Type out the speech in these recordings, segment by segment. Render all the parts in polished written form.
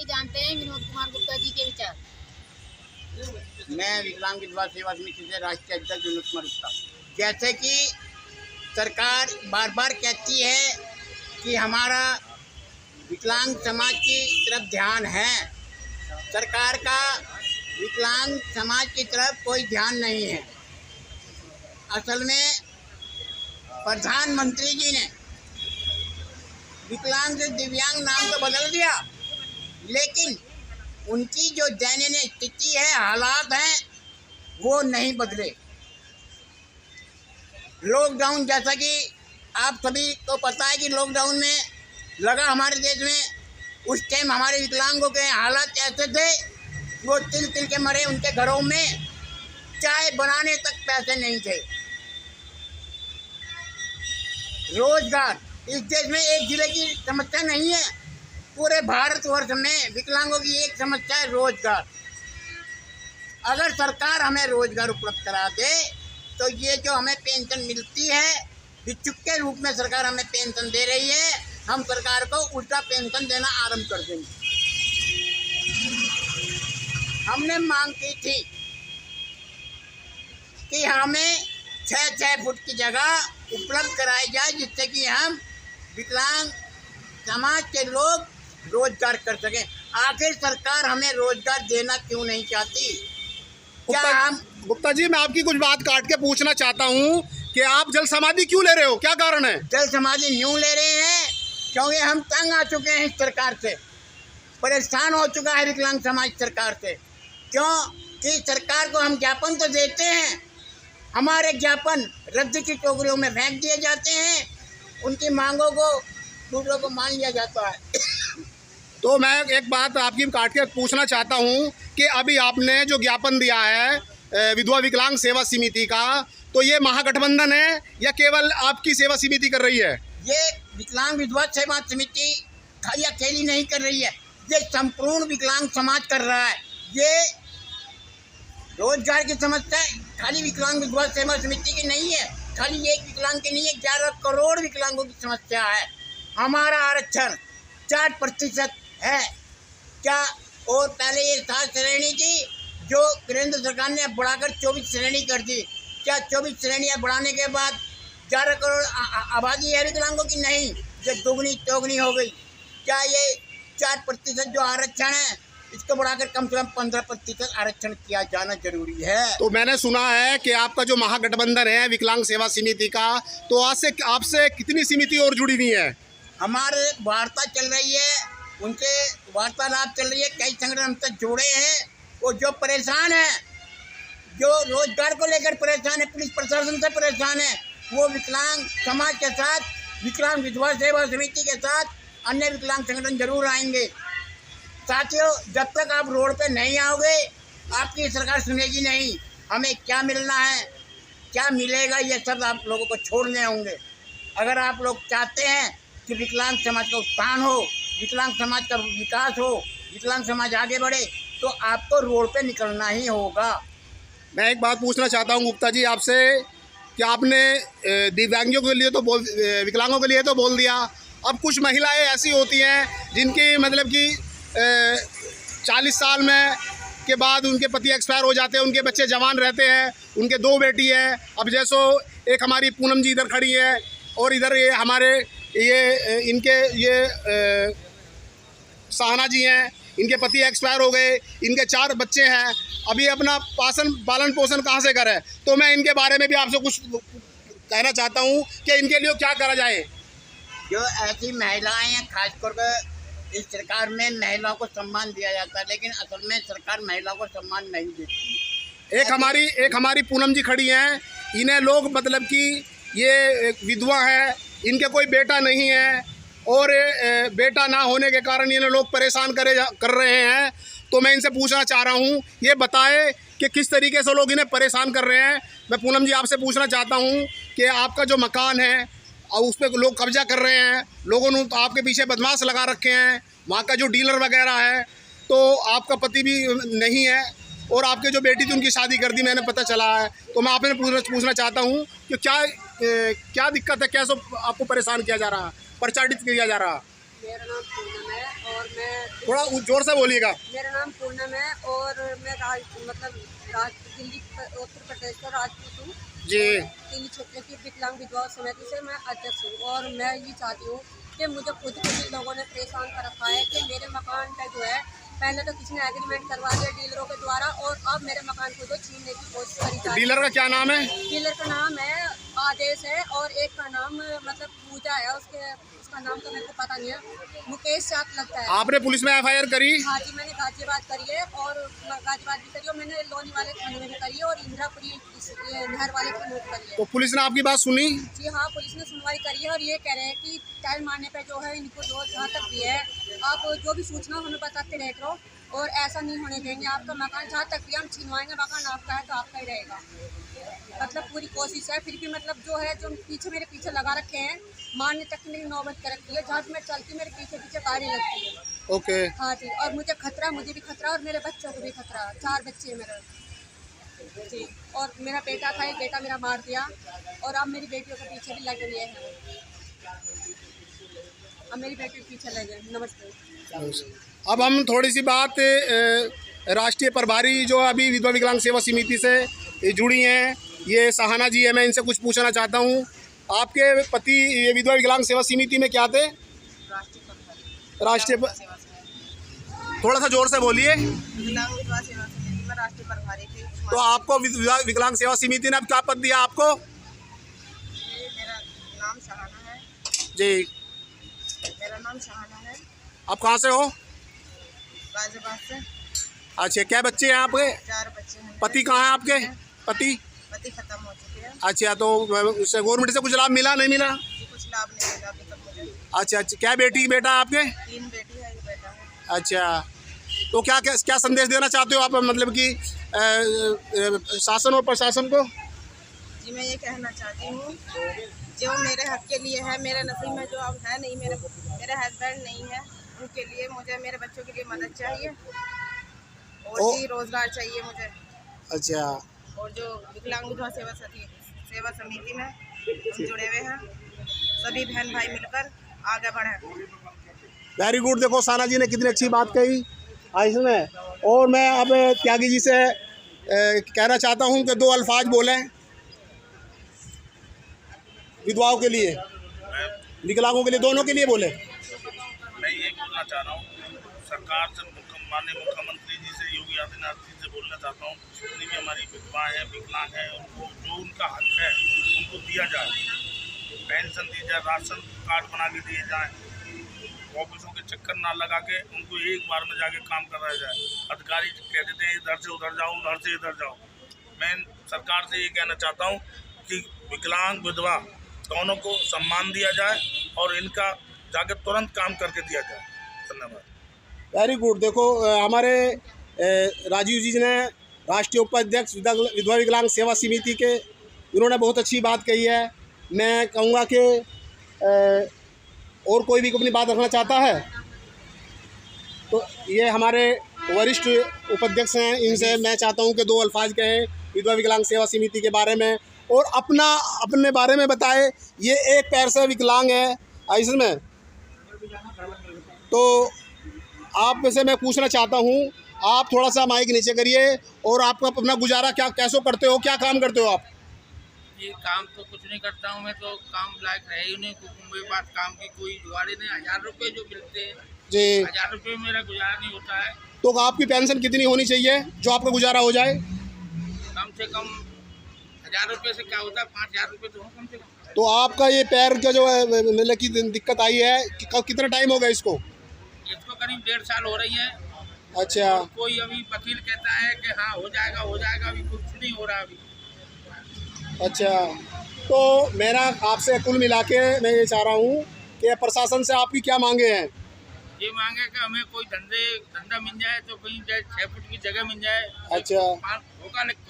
के जानते हैं विनोद कुमार गुप्ता जी के विचार। मैं विकलांग विधवा सेवा समिति से राष्ट्रीय अध्यक्ष विनोद कुमार गुप्ता। जैसे कि सरकार बार बार कहती है कि हमारा विकलांग समाज की तरफ ध्यान है, सरकार का विकलांग समाज की तरफ कोई ध्यान नहीं है। असल में प्रधानमंत्री जी ने विकलांग से दिव्यांग नाम तो बदल दिया, लेकिन उनकी जो दैनंदिन स्थिति है, हालात हैं, वो नहीं बदले। लॉकडाउन, जैसा कि आप सभी को पता है कि लॉकडाउन में लगा हमारे देश में, उस टाइम हमारे विकलांगों के हालात ऐसे थे, वो तिल तिल के मरे। उनके घरों में चाय बनाने तक पैसे नहीं थे। रोजगार, इस देश में एक जिले की समस्या नहीं है, पूरे भारतवर्ष में विकलांगों की एक समस्या है रोजगार। अगर सरकार हमें रोजगार उपलब्ध करा दे तो ये जो हमें पेंशन मिलती है, भिक्षुक के रूप में सरकार हमें पेंशन दे रही है, हम सरकार को उल्टा पेंशन देना आरंभ कर देंगे। हमने मांग की थी कि हमें 6 फुट की जगह उपलब्ध कराई जाए, जिससे कि हम विकलांग समाज के लोग रोजगार कर सकें। आखिर सरकार हमें रोजगार देना क्यों नहीं चाहती? क्या हम गुप्ता जी, मैं आपकी कुछ बात काट के पूछना चाहता हूँ कि आप जल समाधि क्यों ले रहे हो, क्या कारण है? जल समाधि न्यू ले रहे हैं क्योंकि हम तंग आ चुके हैं इस सरकार से, परेशान हो चुका है विकलांग समाज सरकार से। क्यों कि सरकार को हम ज्ञापन तो देते हैं, हमारे ज्ञापन रद्द की टोकरियों में फेंक दिए जाते हैं, उनकी मांगों को दूसरों को मान लिया जाता है। तो मैं एक बात आपकी काट के पूछना चाहता हूँ कि अभी आपने जो ज्ञापन दिया है विधवा विकलांग सेवा समिति का, तो ये महागठबंधन है या केवल आपकी सेवा समिति कर रही है? ये विकलांग विधवा सेवा समिति खाली अकेली नहीं कर रही है, ये संपूर्ण विकलांग समाज कर रहा है। ये रोजगार की समस्या खाली विकलांग विधवा सेवा समिति की नहीं है, खाली एक विकलांग की नहीं है, 11 करोड़ विकलांगों की समस्या है। हमारा आरक्षण 4% है क्या? और पहले ये 7 श्रेणी थी, जो केंद्र सरकार ने बढ़ाकर 24 श्रेणी कर दी। क्या 24 श्रेणियाँ बढ़ाने के बाद 11 करोड़ आबादी है विकलांगों की? नहीं, ये दोगुनी चौगुनी हो गई। क्या ये 4% जो आरक्षण है, इसको बढ़ाकर कम से कम 15% आरक्षण किया जाना जरूरी है। तो मैंने सुना है कि आपका जो महागठबंधन है विकलांग सेवा समिति का, तो आज से आपसे कितनी समिति और जुड़ी हुई है? हमारे वार्ता चल रही है, उनसे वार्तालाप चल रही है, कई संगठन हमसे जुड़े हैं। वो जो परेशान है, जो रोजगार को लेकर परेशान है, पुलिस प्रशासन से परेशान है, वो विकलांग समाज के साथ, विकलांग विधवा सेवा समिति के साथ अन्य विकलांग संगठन जरूर आएंगे। साथियों, जब तक आप रोड पे नहीं आओगे, आपकी सरकार सुनेगी नहीं। हमें क्या मिलना है, क्या मिलेगा, ये सब आप लोगों को छोड़ने होंगे। अगर आप लोग चाहते हैं कि विकलांग समाज का उत्थान हो, विकलांग समाज का विकास हो, विकलांग समाज आगे बढ़े, तो आपको रोड पे निकलना ही होगा। मैं एक बात पूछना चाहता हूँ गुप्ता जी आपसे कि आपने दिव्यांगों के लिए तो विकलांगों के लिए तो बोल दिया, अब कुछ महिलाएं ऐसी होती हैं जिनकी मतलब कि 40 साल में के बाद उनके पति एक्सपायर हो जाते हैं, उनके बच्चे जवान रहते हैं, उनके 2 बेटी हैं। अब जैसो एक हमारी पूनम जी इधर खड़ी है और इधर ये हमारे इनके सहाना जी हैं, इनके पति एक्सपायर हो गए, इनके 4 बच्चे हैं। अभी अपना पालन पोषण कहाँ से करें? तो मैं इनके बारे में भी आपसे कुछ कहना चाहता हूँ कि इनके लिए क्या करा जाए। जो ऐसी महिलाएं हैं, खासकर इस सरकार में महिलाओं को सम्मान दिया जाता है, लेकिन असल में सरकार महिलाओं को सम्मान नहीं देती। एक हमारी पूनम जी खड़ी हैं, इन्हें लोग मतलब कि ये विधवा है, इनके कोई बेटा नहीं है और बेटा ना होने के कारण इन्हें लोग परेशान कर रहे हैं। तो मैं इनसे पूछना चाह रहा हूँ, ये बताएं कि किस तरीके से लोग इन्हें परेशान कर रहे हैं। मैं पूनम जी आपसे पूछना चाहता हूँ कि आपका जो मकान है और उस पर लोग कब्जा कर रहे हैं, लोगों ने तो आपके पीछे बदमाश लगा रखे हैं, वहाँ का जो डीलर वगैरह है, तो आपका पति भी नहीं है और आपके जो बेटी थी उनकी शादी कर दी, मैंने पता चला है। तो मैं आपसे पूछना चाहता हूँ कि क्या दिक्कत है, कैसे आपको परेशान किया जा रहा है, प्रचारित किया जा रहा है? मेरा नाम पूनम है और और मैं थोड़ा जोर से बोलिएगा। मेरा नाम पूनम है और मैं दिल्ली उत्तर प्रदेश का राजपूत हूँ जी दिल्ली क्षेत्र की विकलांग विधवा समिति से मैं अध्यक्ष हूँ। और मैं ये चाहती हूँ कि मुझे खुद को इन लोगों ने परेशान कर रखा है कि मेरे मकान का जो है पहले तो किसी ने एग्रीमेंट करवा दिया डीलरों के द्वारा और अब मेरे मकान को जो छीनने की कोशिश करी जा रही है। डीलर का क्या नाम है? डीलर का नाम है आदेश है और एक का नाम मतलब पूजा है, उसका नाम तो मेरे को पता नहीं है, मुकेश साथ लगता है। आपने पुलिस में एफआईआर करी? हाँ जी, मैंने गाजियाबाद करी है और गाजियाबाद भी करी और मैंने लोनी वाले थाने में भी करी है और इंदिरापुरी नहर वाले थाने में करी है। तो पुलिस ने आपकी बात सुनी? जी हाँ, पुलिस ने सुनवाई करी है और ये कह रहे हैं कि टाइम आने पे जो है इनको जो जहाँ तक भी है आप जो भी सूचना हमें बताते रह करो और ऐसा नहीं होने देंगे। आपका मकान जहाँ तक भी हम छीनवाएंगे, मकान आपका है तो आपका ही रहेगा। मतलब पूरी कोशिश है, फिर भी मतलब जो है जो मेरे पीछे लगा रखे हैं, मारने तक मेरी नौबत कर रखी है। जहाँ मैं चलती मेरे पीछे गाड़ी लगती है। ओके। हाँ जी, और मुझे खतरा, मुझे भी खतरा और मेरे बच्चों को भी खतरा। 4 बच्चे हैं मेरे जी, और मेरा बेटा था, एक बेटा मेरा मार दिया और अब मेरी बेटियों के पीछे भी लगे हुए हैं। अब मेरी बेटी के पीछे लगे। नमस्ते। अब हम थोड़ी सी बात राष्ट्रीय प्रभारी जो अभी विधवा विकलांग सेवा समिति से जुड़ी हैं, ये सहाना जी है, मैं इनसे कुछ पूछना चाहता हूँ। आपके पति ये विधवा विकलांग सेवा समिति में क्या थे? राष्ट्रीय थोड़ा सा जोर से बोलिए। विकलांग विधवा सेवा समिति में राष्ट्रीय प्रभारी थी। तो आपको विकलांग सेवा समिति ने अब क्या पद दिया आपको? मेरा नाम सहाना है। जी, मेरा नाम सहाना है। आप कहाँ से हो? गाजियाबाद से। अच्छा, क्या बच्चे हैं आपके? 4 बच्चे हैं। पति कहाँ है आपके? पति खत्म हो चुके हैं। अच्छा, तो उससे गवर्नमेंट से कुछ लाभ मिला नहीं मिला? कुछ लाभ नहीं मिला अभी तक मुझे। अच्छा, क्या बेटी बेटा आपके? 3 बेटी है, 1 बेटा है। अच्छा, तो क्या संदेश देना चाहते हो आप, मतलब कि शासन और प्रशासन को? जी, मैं ये कहना चाहती हूँ जो मेरे हक के लिए है, मेरे नसीब में जो अब है नहीं, मेरे हस्बैंड नहीं है, उनके लिए मुझे मेरे बच्चों के लिए मदद चाहिए और जी रोजगार चाहिए मुझे। अच्छा, और जो विकलांग विधवा सेवा समिति में हम जुड़े हुए हैं, सभी बहन भाई मिलकर आगे बढ़ें। Very good. देखो साना जी ने कितनी अच्छी बात कही इसमें। और मैं अब त्यागी जी से कहना चाहता हूं कि 2 अल्फाज बोलें विधवाओं के लिए, विकलांगों के लिए, दोनों के लिए बोले। मैं ये बोलना चाह रहा हूँ सरकार से, माननीय मुख्यमंत्री जी से, योगी आदित्यनाथ जी से बोलना चाहता हूँ, जितनी भी हमारी विधवाएँ हैं, विकलांग हैं, उनको जो उनका हक है उनको दिया जाए, पेंशन दी जाए, राशन कार्ड बना के दिए जाए, ऑफिसों के चक्कर ना लगा के उनको एक बार में जाके काम कराया जाए। अधिकारी कह देते हैं इधर से उधर जाओ, उधर से इधर जाओ। मैं सरकार से ये कहना चाहता हूँ कि विकलांग विधवा दोनों को सम्मान दिया जाए और इनका जाके तुरंत काम करके दिया जाए। धन्यवाद। Very good. देखो हमारे राजीव जी ने, राष्ट्रीय उपाध्यक्ष विधवा विकलांग सेवा समिति के, उन्होंने बहुत अच्छी बात कही है। मैं कहूँगा कि और कोई भी अपनी बात रखना चाहता है तो ये हमारे वरिष्ठ उपाध्यक्ष हैं, इनसे मैं चाहता हूँ कि 2 अल्फाज कहें विधवा विकलांग सेवा समिति के बारे में और अपने बारे में बताए। ये एक पैर से विकलांग है इसमें, तो आप से मैं पूछना चाहता हूँ, आप थोड़ा सा माइक नीचे करिए और आपका अपना गुजारा क्या कैसे करते हो, क्या काम करते हो आप? ये काम तो कुछ नहीं करता हूँ मैं, तो काम लायक रहे ही नहीं, मेरे पास काम की कोई जुगाड़ी नहीं। 1000 रुपये जो मिलते हैं जी, 1000 रुपये मेरा गुजारा नहीं होता है। तो आपकी पेंशन कितनी होनी चाहिए जो आपका गुजारा हो जाए? कम से कम 1000 रुपये से क्या होता है, 5000 रुपये तो हो कम से कम। तो आपका ये पैर का जो है मतलब की दिक्कत आई है, कितना टाइम हो गया इसको? इसको करीब 1.5 साल हो रही है। अच्छा, कोई अभी वकील कहता है कि हाँ हो जाएगा, अभी कुछ नहीं हो रहा अभी। अच्छा, तो मेरा आपसे कुल मिला के मैं ये चाह रहा हूँ कि प्रशासन से आपकी क्या मांगे हैं? ये मांगे कि हमें कोई धंधा मिल जाए, तो कहीं 6 फुट की जगह मिल जाए। अच्छा,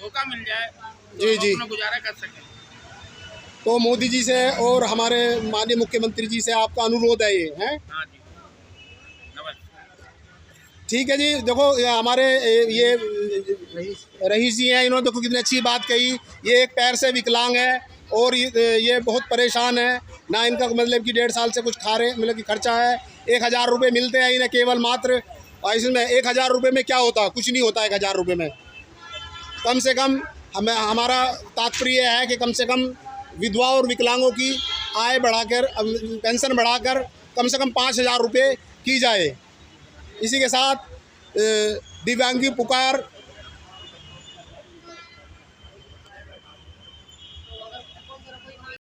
धोखा मिल जाए जी तो जी, अपना गुजारा कर सकें। तो मोदी जी से और हमारे माननीय मुख्यमंत्री जी से आपका अनुरोध है ये, हैं? हाँ जी, नमस्कार। ठीक है जी। देखो हमारे ये रईस जी हैं, इन्होंने देखो कितनी अच्छी बात कही। ये एक पैर से विकलांग है और ये बहुत परेशान है, ना इनका मतलब कि 1.5 साल से कुछ खा रहे मतलब कि खर्चा है, 1000 रुपये मिलते हैं इन्हें केवल मात्र, और इसमें 1000 रुपये में क्या होता, कुछ नहीं होता 1000 रुपये में। कम से कम हमारा तात्पर्य है कि कम से कम विधवा और विकलांगों की आय बढ़ाकर, पेंशन बढ़ाकर कम से कम 5000 रुपये की जाए। इसी के साथ दिव्यांगी पुकार